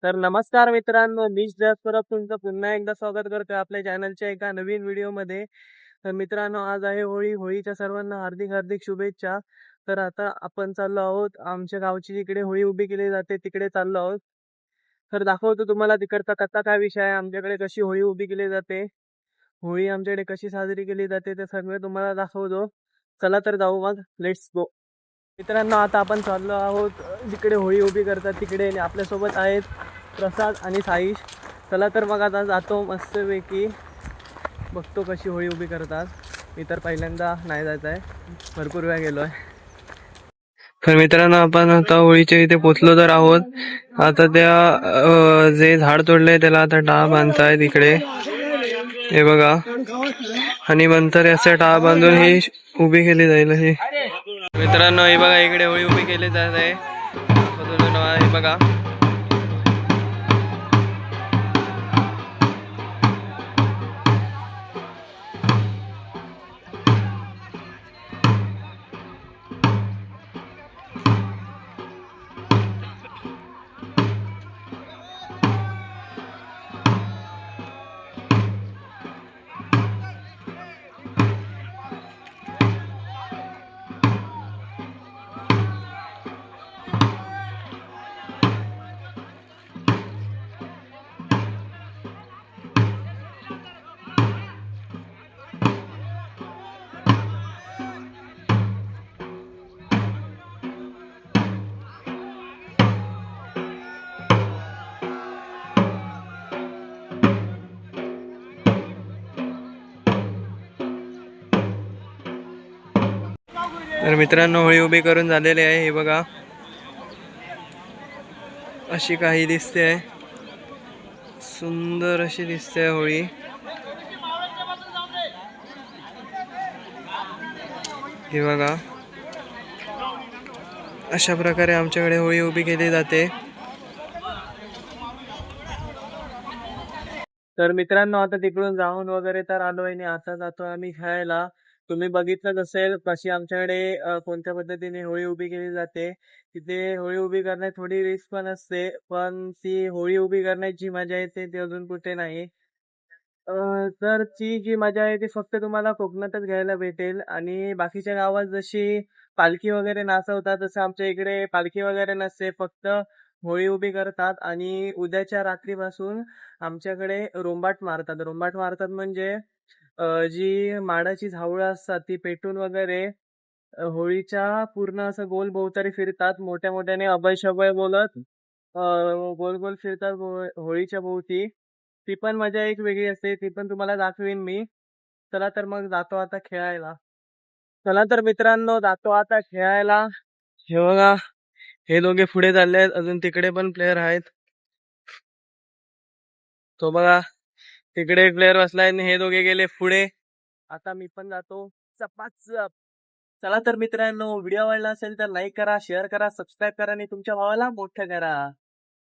तर नमस्कार मित्रांनो, मी जस परत तुमचं पुन्हा एकदा स्वागत करतोय आपल्या चॅनलच्या एका नवीन व्हिडिओमध्ये. तर मित्रांनो, आज आहे होळी. होळीच्या सर्वांना हार्दिक हार्दिक शुभेच्छा. तर आता आपण चाललो आहोत आमच्या गावची जिकडे होळी उभी केली जाते तिकडे चाललो आहोत. तर दाखवतो तुम्हाला तिकडचा कसा काय विषय आहे, आमच्याकडे कशी होळी उभी केली जाते, होळी आमच्याकडे कशी साजरी केली जाते ते सगळं तुम्हाला दाखवतो. चला तर जाऊ मग, लेट्स गो. मित्रांनो, आता आपण चाललो आहोत जिकडे होळी उभी करतात तिकडे, आणि आपल्यासोबत आहेत प्रसाद आणि साईश. चला तर मग आता जातो मस्तपैकी, बघतो कशी होळी उभी करतात. मी तर पहिल्यांदा नाही जात आहे, भरपूर वेळा गेलो आहे. तर मित्रांनो, आपण आता होळीच्या इथे पोचलो तर आहोत. आता त्या जे झाड तोडलंय त्याला आता टाळ बांधताय तिकडे, हे बघा. आणि नंतर असे टाळ बांधून ही उभी केली जाईल. ही मित्रांनो, हे बघा, इकडे होळी उभी केली जात आहे. हे बघा. तर मित्रांनो, होळी उभी करून झालेली आहे. हे बघा, अशी काही दिसते आहे, सुंदर अशी दिसते होळी. हे बघा, अशा प्रकारे आमच्याकडे होळी उभी केली जाते. तर मित्रांनो, आता तिकडून जाऊन वगैरे तर आलोय आणि आता जातो आम्ही खेळायला. तुम्ही बघितलंच असेल कशी आमच्याकडे कोणत्या पद्धतीने होळी उभी केली जाते. तिथे होळी उभी करण्यात थोडी रिस्क पण असते, पण ती होळी उभी करण्याची जी मजा येते ती अजून कुठे नाही. तर ती जी मजा आहे ती फक्त तुम्हाला कोकणातच घ्यायला भेटेल. आणि बाकीच्या गावात जशी पालखी वगैरे नाचवतात तसं आमच्या इकडे पालखी वगैरे नसते, फक्त होळी उभी करतात. आणि उद्याच्या रात्रीपासून आमच्याकडे रोंबाट मारतात. रोंबाट मारतात म्हणजे जी माडाची झावळं असतात ती पेटून वगैरे होळीच्या पूर्ण असं गोल भोवताली फिरतात, मोठ्या मोठ्याने अभय शभय बोलत गोल गोल फिरतात होळीच्या भोवती. ती पण मजा एक वेगळी असते, ती पण तुम्हाला दाखवीन मी. चला तर मग जातो आता खेळायला. चला तर मित्रांनो, जातो आता खेळायला. हे बघा, हे दोघे पुढे चालले आहेत, अजून तिकडे पण प्लेयर आहेत. तो बघा, तिकडे एक प्लेयर बसलाय आणि हे दोघे गेले पुढे. आता मी पण जातो चपाचप. चला तर मित्रांनो, व्हिडिओ आवडला असेल तर लाईक करा, शेअर करा, सबस्क्राईब करा आणि तुमच्या भावाला मोठं करा.